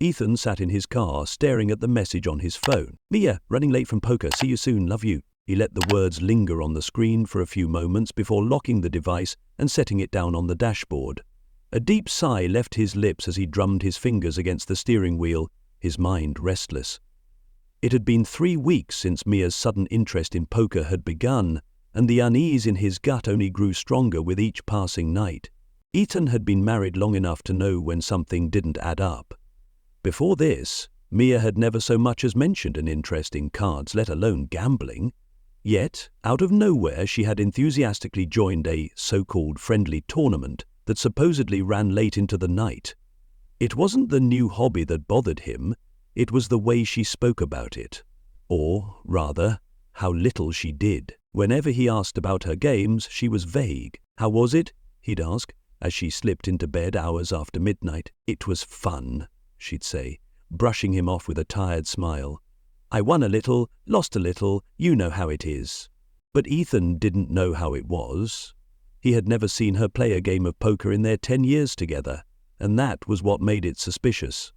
Ethan sat in his car, staring at the message on his phone. "Mia, running late from poker. See you soon. Love you." He let the words linger on the screen for a few moments before locking the device and setting it down on the dashboard. A deep sigh left his lips as he drummed his fingers against the steering wheel, his mind restless. It had been 3 weeks since Mia's sudden interest in poker had begun, and the unease in his gut only grew stronger with each passing night. Ethan had been married long enough to know when something didn't add up. Before this, Mia had never so much as mentioned an interest in cards, let alone gambling. Yet, out of nowhere, she had enthusiastically joined a so-called friendly tournament that supposedly ran late into the night. It wasn't the new hobby that bothered him, it was the way she spoke about it. Or, rather, how little she did. Whenever he asked about her games, she was vague. "How was it?" he'd ask, as she slipped into bed hours after midnight. "It was fun," she'd say, brushing him off with a tired smile. "I won a little, lost a little, you know how it is." But Ethan didn't know how it was. He had never seen her play a game of poker in their 10 years together, and that was what made it suspicious.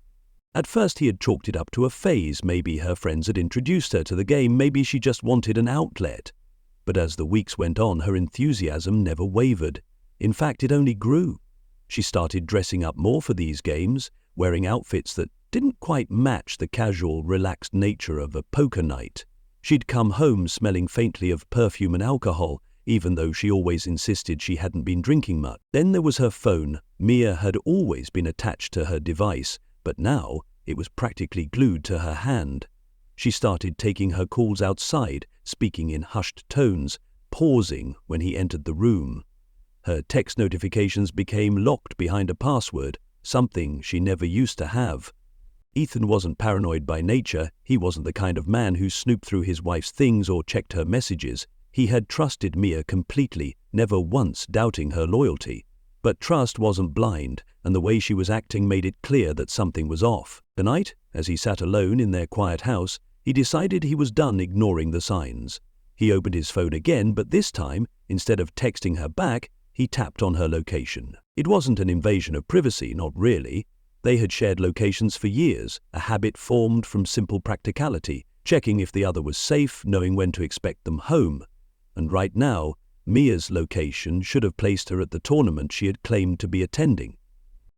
At first he had chalked it up to a phase. Maybe her friends had introduced her to the game, maybe she just wanted an outlet. But as the weeks went on, her enthusiasm never wavered. In fact, it only grew. She started dressing up more for these games, wearing outfits that didn't quite match the casual, relaxed nature of a poker night. She'd come home smelling faintly of perfume and alcohol, even though she always insisted she hadn't been drinking much. Then there was her phone. Mia had always been attached to her device, but now it was practically glued to her hand. She started taking her calls outside, speaking in hushed tones, pausing when he entered the room. Her text notifications became locked behind a password, something she never used to have. Ethan wasn't paranoid by nature. He wasn't the kind of man who snooped through his wife's things or checked her messages. He had trusted Mia completely, never once doubting her loyalty. But trust wasn't blind, and the way she was acting made it clear that something was off. Tonight, as he sat alone in their quiet house, he decided he was done ignoring the signs. He opened his phone again, but this time, instead of texting her back, he tapped on her location. It wasn't an invasion of privacy, not really. They had shared locations for years, a habit formed from simple practicality, checking if the other was safe, knowing when to expect them home. And right now, Mia's location should have placed her at the tournament she had claimed to be attending.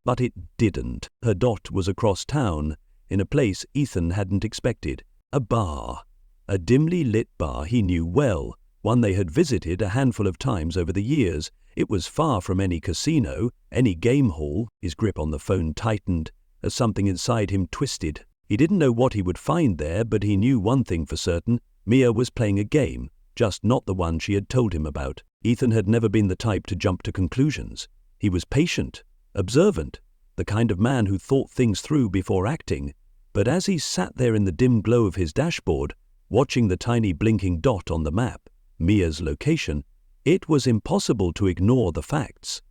But it didn't. Her dot was across town, in a place Ethan hadn't expected. A bar. A dimly lit bar he knew well, one they had visited a handful of times over the years. It was far from any casino, any game hall. His grip on the phone tightened as something inside him twisted. He didn't know what he would find there, but he knew one thing for certain. Mia was playing a game, just not the one she had told him about. Ethan had never been the type to jump to conclusions. He was patient, observant, the kind of man who thought things through before acting. But as he sat there in the dim glow of his dashboard, watching the tiny blinking dot on the map, Mia's location, it was impossible to ignore the facts.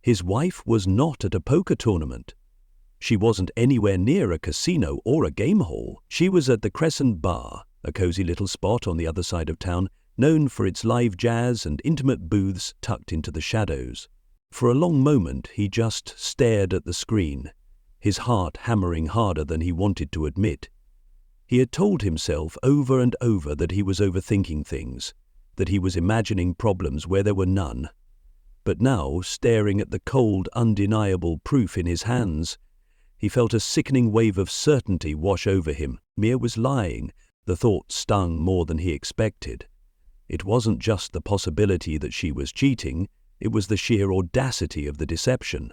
His wife was not at a poker tournament. She wasn't anywhere near a casino or a game hall. She was at the Crescent Bar, a cozy little spot on the other side of town, known for its live jazz and intimate booths tucked into the shadows. For a long moment he just stared at the screen, his heart hammering harder than he wanted to admit. He had told himself over and over that he was overthinking things, that he was imagining problems where there were none. But now, staring at the cold, undeniable proof in his hands, he felt a sickening wave of certainty wash over him. Mia was lying. The thought stung more than he expected. It wasn't just the possibility that she was cheating, it was the sheer audacity of the deception.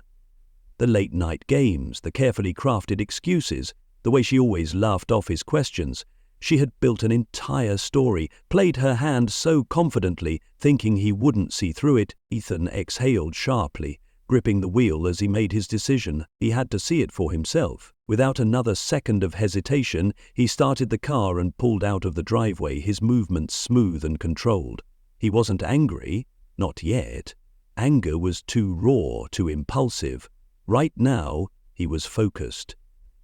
The late-night games, the carefully crafted excuses, the way she always laughed off his questions. She had built an entire story, played her hand so confidently, thinking he wouldn't see through it. Ethan exhaled sharply, gripping the wheel as he made his decision. He had to see it for himself. Without another second of hesitation, he started the car and pulled out of the driveway, his movements smooth and controlled. He wasn't angry, not yet. Anger was too raw, too impulsive. Right now, he was focused.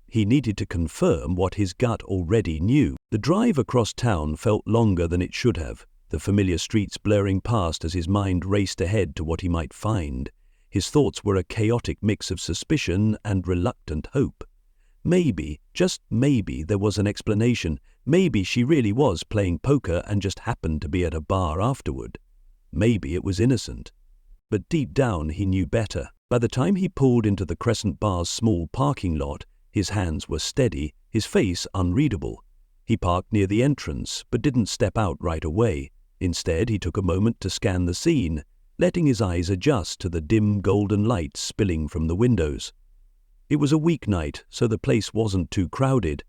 He needed to confirm what his gut already knew. The drive across town felt longer than it should have, the familiar streets blurring past as his mind raced ahead to what he might find. His thoughts were a chaotic mix of suspicion and reluctant hope. Maybe, just maybe, there was an explanation. Maybe she really was playing poker and just happened to be at a bar afterward. Maybe it was innocent. But deep down he knew better. By the time he pulled into the Crescent Bar's small parking lot, his hands were steady, his face unreadable. He parked near the entrance, but didn't step out right away. Instead, he took a moment to scan the scene, letting his eyes adjust to the dim golden light spilling from the windows. It was a weeknight, so the place wasn't too crowded.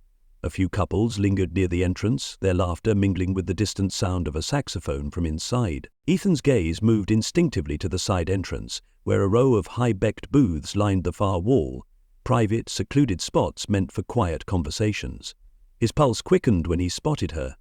A few couples lingered near the entrance, their laughter mingling with the distant sound of a saxophone from inside. Ethan's gaze moved instinctively to the side entrance, where a row of high-backed booths lined the far wall, private, secluded spots meant for quiet conversations. His pulse quickened when he spotted her.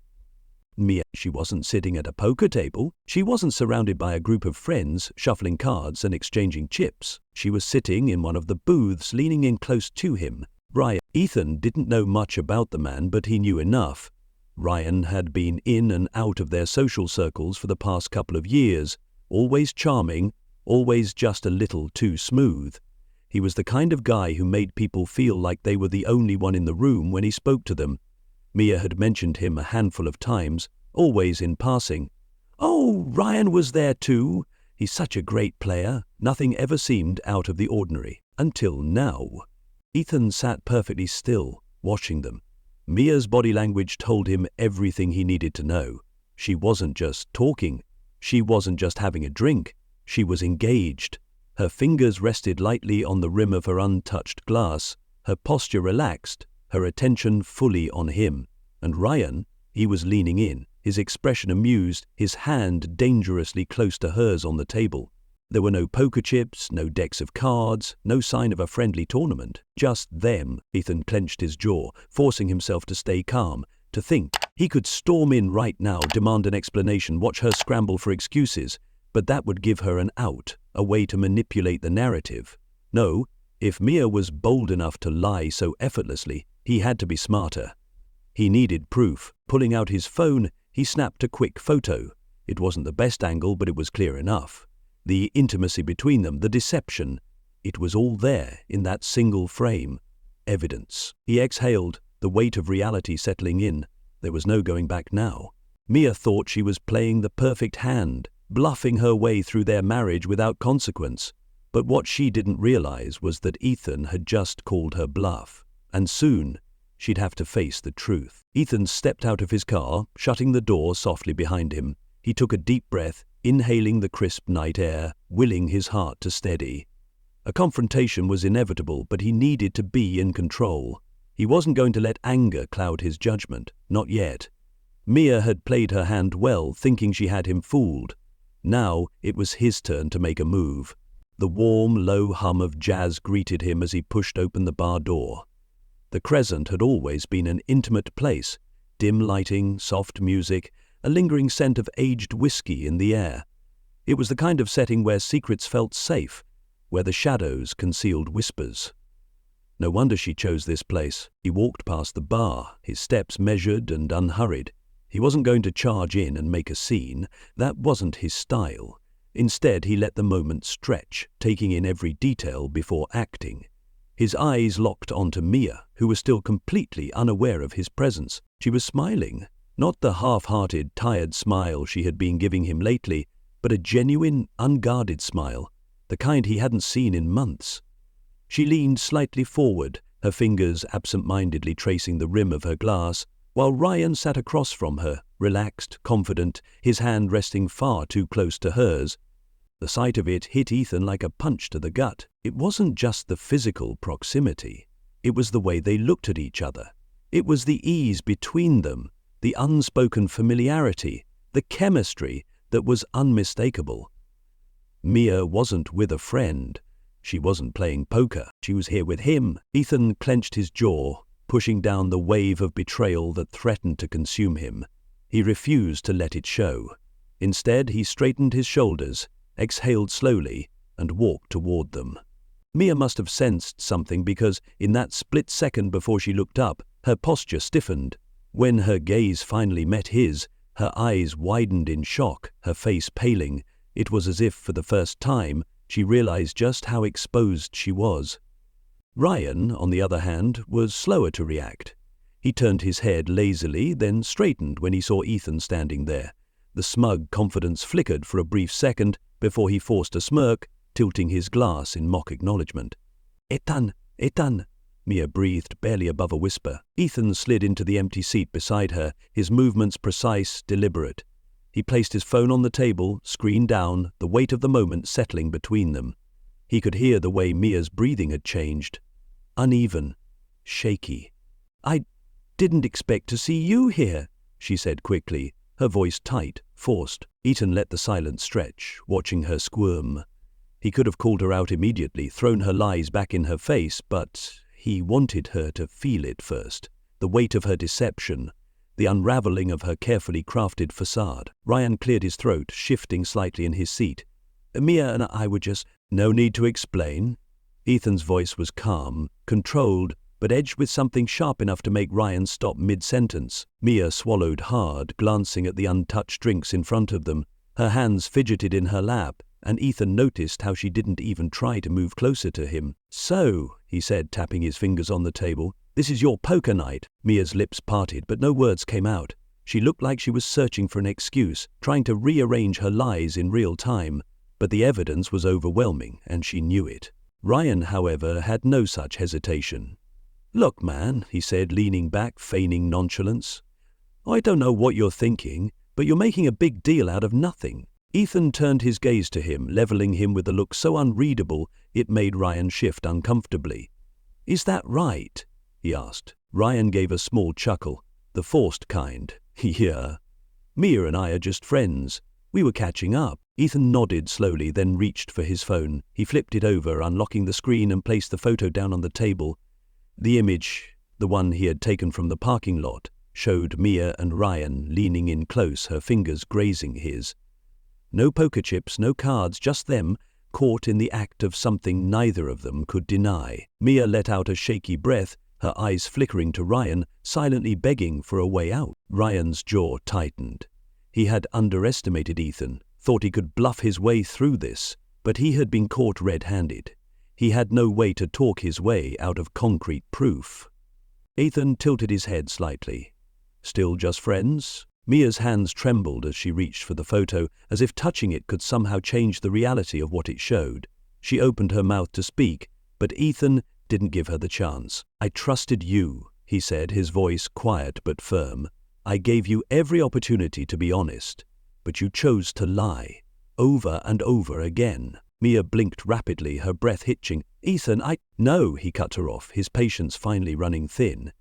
Mia, she wasn't sitting at a poker table. She wasn't surrounded by a group of friends, shuffling cards and exchanging chips. She was sitting in one of the booths, leaning in close to him. Ryan. Ethan didn't know much about the man, but he knew enough. Ryan had been in and out of their social circles for the past couple of years, always charming, always just a little too smooth. He was the kind of guy who made people feel like they were the only one in the room when he spoke to them. Mia had mentioned him a handful of times, always in passing. "Oh, Ryan was there too. He's such a great player." Nothing ever seemed out of the ordinary. Until now. Ethan sat perfectly still, watching them. Mia's body language told him everything he needed to know. She wasn't just talking. She wasn't just having a drink. She was engaged. Her fingers rested lightly on the rim of her untouched glass, her posture relaxed, her attention fully on him. And Ryan, he was leaning in, his expression amused, his hand dangerously close to hers on the table. There were no poker chips, no decks of cards, no sign of a friendly tournament. Just them. Ethan clenched his jaw, forcing himself to stay calm, to think. He could storm in right now, demand an explanation, watch her scramble for excuses, but that would give her an out, a way to manipulate the narrative. No, if Mia was bold enough to lie so effortlessly, he had to be smarter. He needed proof. Pulling out his phone, he snapped a quick photo. It wasn't the best angle, but it was clear enough. The intimacy between them, the deception, it was all there in that single frame. Evidence. He exhaled, the weight of reality settling in. There was no going back now. Mia thought she was playing the perfect hand, bluffing her way through their marriage without consequence. But what she didn't realize was that Ethan had just called her bluff. And soon, she'd have to face the truth. Ethan stepped out of his car, shutting the door softly behind him. He took a deep breath, inhaling the crisp night air, willing his heart to steady. A confrontation was inevitable, but he needed to be in control. He wasn't going to let anger cloud his judgment, not yet. Mia had played her hand well, thinking she had him fooled. Now it was his turn to make a move. The warm, low hum of jazz greeted him as he pushed open the bar door. The Crescent had always been an intimate place, dim lighting, soft music, a lingering scent of aged whiskey in the air. It was the kind of setting where secrets felt safe, where the shadows concealed whispers. No wonder she chose this place. He walked past the bar, his steps measured and unhurried. He wasn't going to charge in and make a scene. That wasn't his style. Instead, he let the moment stretch, taking in every detail before acting. His eyes locked onto Mia, who was still completely unaware of his presence. She was smiling. Not the half-hearted, tired smile she had been giving him lately, but a genuine, unguarded smile, the kind he hadn't seen in months. She leaned slightly forward, her fingers absent-mindedly tracing the rim of her glass, while Ryan sat across from her, relaxed, confident, his hand resting far too close to hers. The sight of it hit Ethan like a punch to the gut. It wasn't just the physical proximity. It was the way they looked at each other. It was the ease between them, the unspoken familiarity, the chemistry that was unmistakable. Mia wasn't with a friend. She wasn't playing poker. She was here with him. Ethan clenched his jaw, pushing down the wave of betrayal that threatened to consume him. He refused to let it show. Instead, he straightened his shoulders, exhaled slowly, and walked toward them. Mia must have sensed something because, in that split second before she looked up, her posture stiffened. When her gaze finally met his, her eyes widened in shock, her face paling. It was as if, for the first time, she realized just how exposed she was. Ryan, on the other hand, was slower to react. He turned his head lazily, then straightened when he saw Ethan standing there. The smug confidence flickered for a brief second before he forced a smirk, tilting his glass in mock acknowledgement. Ethan, Mia breathed barely above a whisper. Ethan slid into the empty seat beside her, his movements precise, deliberate. He placed his phone on the table, screen down, the weight of the moment settling between them. He could hear the way Mia's breathing had changed. Uneven, shaky. "I didn't expect to see you here," she said quickly, her voice tight, forced. Ethan let the silence stretch, watching her squirm. He could have called her out immediately, thrown her lies back in her face, but he wanted her to feel it first. The weight of her deception, the unraveling of her carefully crafted facade. Ryan cleared his throat, shifting slightly in his seat. "Mia and I were just—" "No need to explain." Ethan's voice was calm, controlled, but edged with something sharp enough to make Ryan stop mid-sentence. Mia swallowed hard, glancing at the untouched drinks in front of them. Her hands fidgeted in her lap, and Ethan noticed how she didn't even try to move closer to him. "So," he said, tapping his fingers on the table, "this is your poker night." Mia's lips parted, but no words came out. She looked like she was searching for an excuse, trying to rearrange her lies in real time, but the evidence was overwhelming, and she knew it. Ryan, however, had no such hesitation. "Look, man," he said, leaning back, feigning nonchalance. "I don't know what you're thinking, but you're making a big deal out of nothing." Ethan turned his gaze to him, leveling him with a look so unreadable it made Ryan shift uncomfortably. "Is that right?" he asked. Ryan gave a small chuckle, the forced kind. "Yeah. Mia and I are just friends. We were catching up." Ethan nodded slowly, then reached for his phone. He flipped it over, unlocking the screen and placed the photo down on the table. The image, the one he had taken from the parking lot, showed Mia and Ryan leaning in close, her fingers grazing his. No poker chips, no cards, just them, caught in the act of something neither of them could deny. Mia let out a shaky breath, her eyes flickering to Ryan, silently begging for a way out. Ryan's jaw tightened. He had underestimated Ethan, thought he could bluff his way through this, but he had been caught red-handed. He had no way to talk his way out of concrete proof. Ethan tilted his head slightly. "Still just friends?" Mia's hands trembled as she reached for the photo, as if touching it could somehow change the reality of what it showed. She opened her mouth to speak, but Ethan didn't give her the chance. "I trusted you," he said, his voice quiet but firm. "I gave you every opportunity to be honest, but you chose to lie, over and over again." Mia blinked rapidly, her breath hitching. "Ethan, No," he cut her off, his patience finally running thin.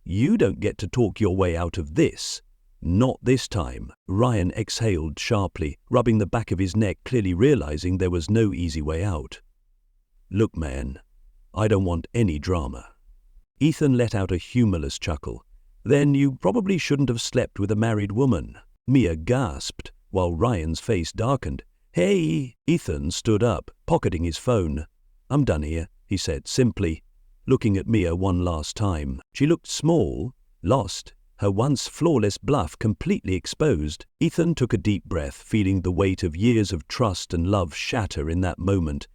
"You don't get to talk your way out of this. Not this time." Ryan exhaled sharply, rubbing the back of his neck, clearly realizing there was no easy way out. "Look, man, I don't want any drama." Ethan let out a humorless chuckle. "Then you probably shouldn't have slept with a married woman." Mia gasped, while Ryan's face darkened. "Hey!" Ethan stood up, pocketing his phone. "I'm done here," he said simply, looking at Mia one last time. She looked small, lost, her once flawless bluff completely exposed. Ethan took a deep breath, feeling the weight of years of trust and love shatter in that moment.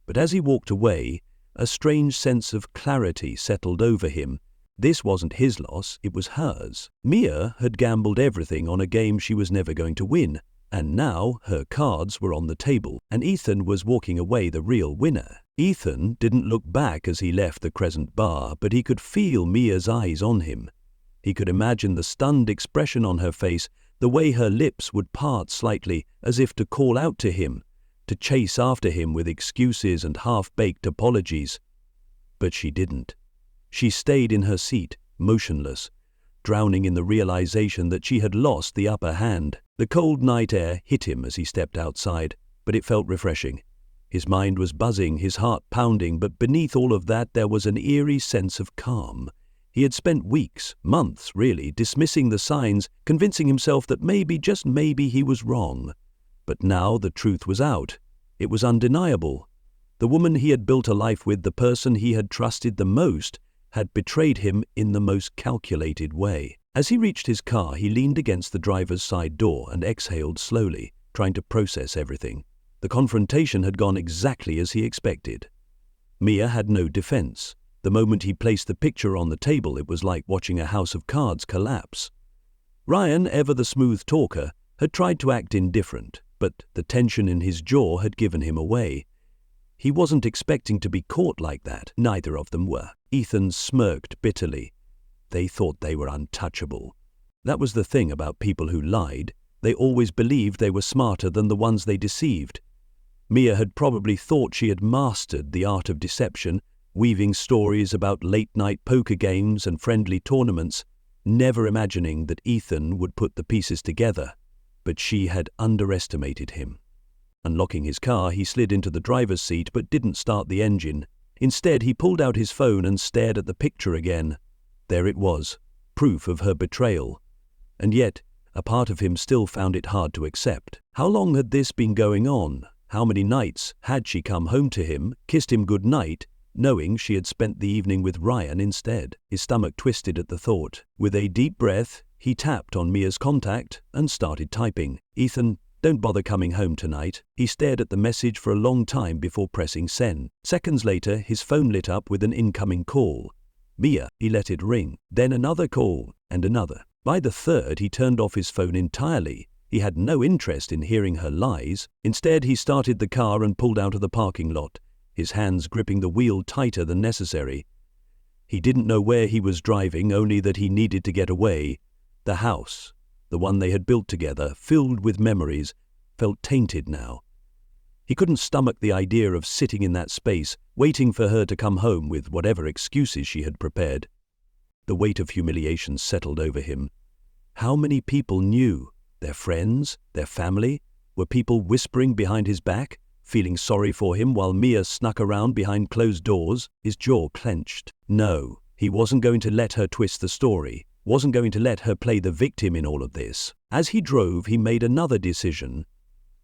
But as he walked away, a strange sense of clarity settled over him. This wasn't his loss, it was hers. Mia had gambled everything on a game she was never going to win, and now her cards were on the table, and Ethan was walking away the real winner. Ethan didn't look back as he left the Crescent Bar, but he could feel Mia's eyes on him. He could imagine the stunned expression on her face, the way her lips would part slightly as if to call out to him, to chase after him with excuses and half-baked apologies. But she didn't. She stayed in her seat, motionless, drowning in the realization that she had lost the upper hand. The cold night air hit him as he stepped outside, but it felt refreshing. His mind was buzzing, his heart pounding, but beneath all of that there was an eerie sense of calm. He had spent weeks, months really, dismissing the signs, convincing himself that maybe, just maybe, he was wrong. But now the truth was out. It was undeniable. The woman he had built a life with, the person he had trusted the most, had betrayed him in the most calculated way. As he reached his car, he leaned against the driver's side door and exhaled slowly, trying to process everything. The confrontation had gone exactly as he expected. Mia had no defense. The moment he placed the picture on the table, it was like watching a house of cards collapse. Ryan, ever the smooth talker, had tried to act indifferent, but the tension in his jaw had given him away. He wasn't expecting to be caught like that. Neither of them were. Ethan smirked bitterly. They thought they were untouchable. That was the thing about people who lied. They always believed they were smarter than the ones they deceived. Mia had probably thought she had mastered the art of deception, weaving stories about late-night poker games and friendly tournaments, never imagining that Ethan would put the pieces together. But she had underestimated him. Unlocking his car, he slid into the driver's seat but didn't start the engine. Instead, he pulled out his phone and stared at the picture again. There it was, proof of her betrayal. And yet, a part of him still found it hard to accept. How long had this been going on? How many nights had she come home to him, kissed him good night, knowing she had spent the evening with Ryan instead? His stomach twisted at the thought. With a deep breath, he tapped on Mia's contact and started typing. "Ethan, don't bother coming home tonight." He stared at the message for a long time before pressing send. Seconds later, his phone lit up with an incoming call. Mia, he let it ring. Then another call, and another. By the third, he turned off his phone entirely. He had no interest in hearing her lies. Instead, he started the car and pulled out of the parking lot, his hands gripping the wheel tighter than necessary. He didn't know where he was driving, only that he needed to get away. The house, the one they had built together, filled with memories, felt tainted now. He couldn't stomach the idea of sitting in that space, waiting for her to come home with whatever excuses she had prepared. The weight of humiliation settled over him. How many people knew? Their friends? Their family? Were people whispering behind his back, feeling sorry for him while Mia snuck around behind closed doors? His jaw clenched. No, he wasn't going to let her twist the story, wasn't going to let her play the victim in all of this. As he drove, he made another decision.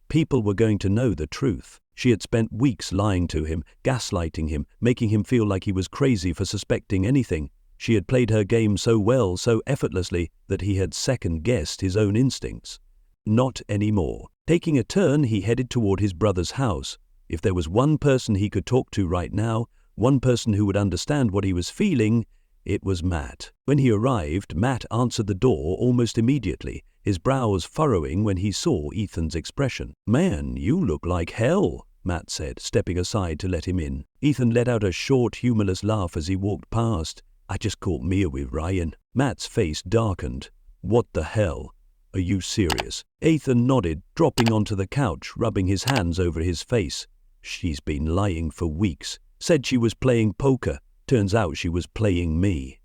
People were going to know the truth. She had spent weeks lying to him, gaslighting him, making him feel like he was crazy for suspecting anything. She had played her game so well, so effortlessly, that he had second-guessed his own instincts. Not anymore. Taking a turn, he headed toward his brother's house. If there was one person he could talk to right now, one person who would understand what he was feeling, it was Matt. When he arrived, Matt answered the door almost immediately, his brows furrowing when he saw Ethan's expression. "Man, you look like hell," Matt said, stepping aside to let him in. Ethan let out a short, humorless laugh as he walked past. "I just caught Mia with Ryan." Matt's face darkened. "What the hell? Are you serious?" Ethan nodded, dropping onto the couch, rubbing his hands over his face. "She's been lying for weeks. Said she was playing poker. Turns out she was playing me."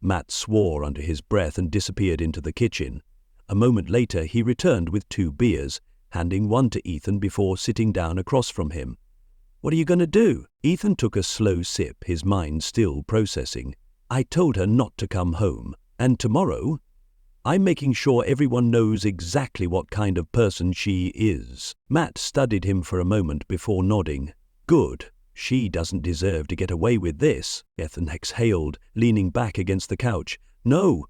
Matt swore under his breath and disappeared into the kitchen. A moment later, he returned with 2 beers, handing one to Ethan before sitting down across from him. "What are you going to do?" Ethan took a slow sip, his mind still processing. "I told her not to come home. And tomorrow, I'm making sure everyone knows exactly what kind of person she is." Matt studied him for a moment before nodding. "Good. She doesn't deserve to get away with this." Ethan exhaled, leaning back against the couch. "No,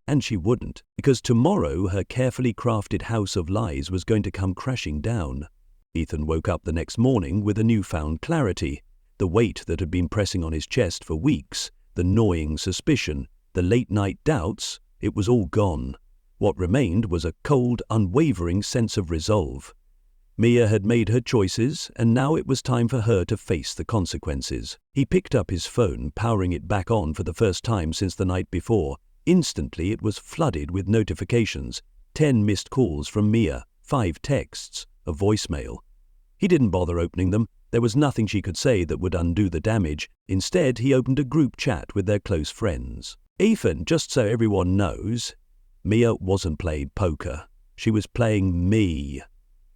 and she wouldn't, because tomorrow her carefully crafted house of lies was going to come crashing down." Ethan woke up the next morning with a newfound clarity. The weight that had been pressing on his chest for weeks, the gnawing suspicion, the late-night doubts, it was all gone. What remained was a cold, unwavering sense of resolve. Mia had made her choices, and now it was time for her to face the consequences. He picked up his phone, powering it back on for the first time since the night before. Instantly, it was flooded with notifications. 10 missed calls from Mia, 5 texts, a voicemail. He didn't bother opening them. There was nothing she could say that would undo the damage. Instead, he opened a group chat with their close friends. "Ethan, just so everyone knows, Mia wasn't playing poker. She was playing me.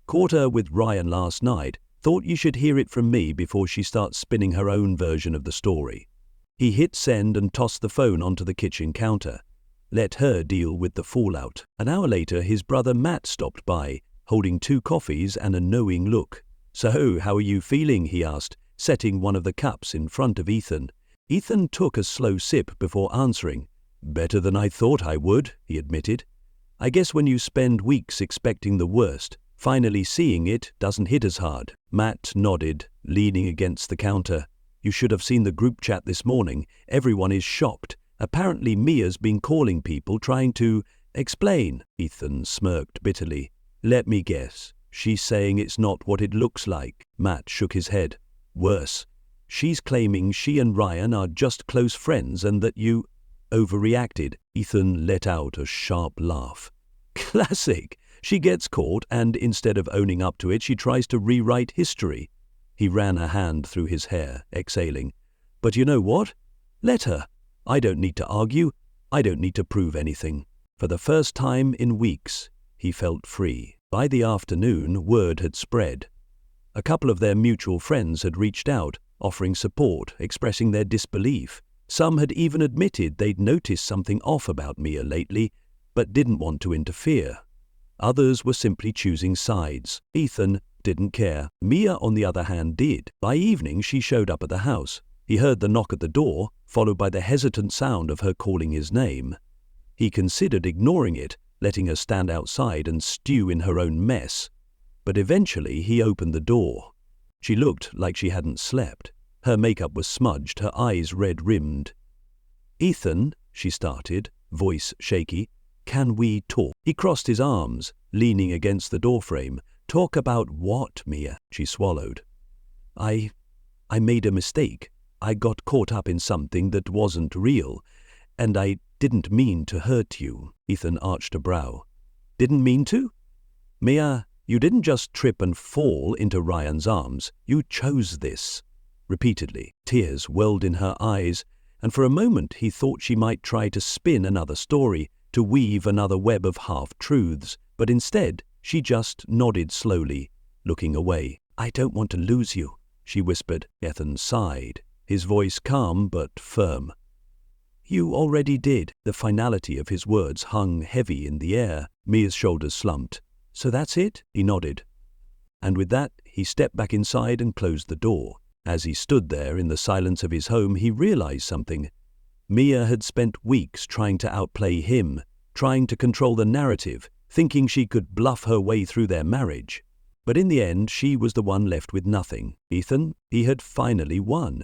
Caught her with Ryan last night. Thought you should hear it from me before she starts spinning her own version of the story." He hit send and tossed the phone onto the kitchen counter. Let her deal with the fallout. An hour later, his brother Matt stopped by, holding 2 coffees and a knowing look. "So, how are you feeling?" he asked, setting one of the cups in front of Ethan. Ethan took a slow sip before answering. "Better than I thought I would," he admitted. "I guess when you spend weeks expecting the worst, finally seeing it doesn't hit as hard." Matt nodded, leaning against the counter. You should have seen the group chat this morning. Everyone is shocked. Apparently Mia's been calling people trying to explain. Ethan smirked bitterly. Let me guess. She's saying it's not what it looks like. Matt shook his head. Worse. She's claiming she and Ryan are just close friends and that you overreacted. Ethan let out a sharp laugh. Classic. She gets caught and instead of owning up to it, she tries to rewrite history. He ran a hand through his hair, exhaling. But you know what? Let her. I don't need to argue. I don't need to prove anything. For the first time in weeks, he felt free. By the afternoon, word had spread. A couple of their mutual friends had reached out, offering support, expressing their disbelief. Some had even admitted they'd noticed something off about Mia lately, but didn't want to interfere. Others were simply choosing sides. Ethan didn't care. Mia, on the other hand, did. By evening, she showed up at the house. He heard the knock at the door, followed by the hesitant sound of her calling his name. He considered ignoring it, letting her stand outside and stew in her own mess. But eventually he opened the door. She looked like she hadn't slept. Her makeup was smudged, her eyes red-rimmed. Ethan, she started, voice shaky, can we talk? He crossed his arms, leaning against the doorframe. Talk about what, Mia? She swallowed. I made a mistake. I got caught up in something that wasn't real, and I didn't mean to hurt you. Ethan arched a brow. Didn't mean to? Mia, you didn't just trip and fall into Ryan's arms. You chose this. Repeatedly, tears welled in her eyes, and for a moment he thought she might try to spin another story, to weave another web of half-truths, but instead she just nodded slowly, looking away. I don't want to lose you, she whispered. Ethan sighed, his voice calm but firm. You already did. The finality of his words hung heavy in the air. Mia's shoulders slumped. So that's it? He nodded. And with that, he stepped back inside and closed the door. As he stood there in the silence of his home, he realized something. Mia had spent weeks trying to outplay him, trying to control the narrative, thinking she could bluff her way through their marriage. But in the end, she was the one left with nothing. Ethan, he had finally won.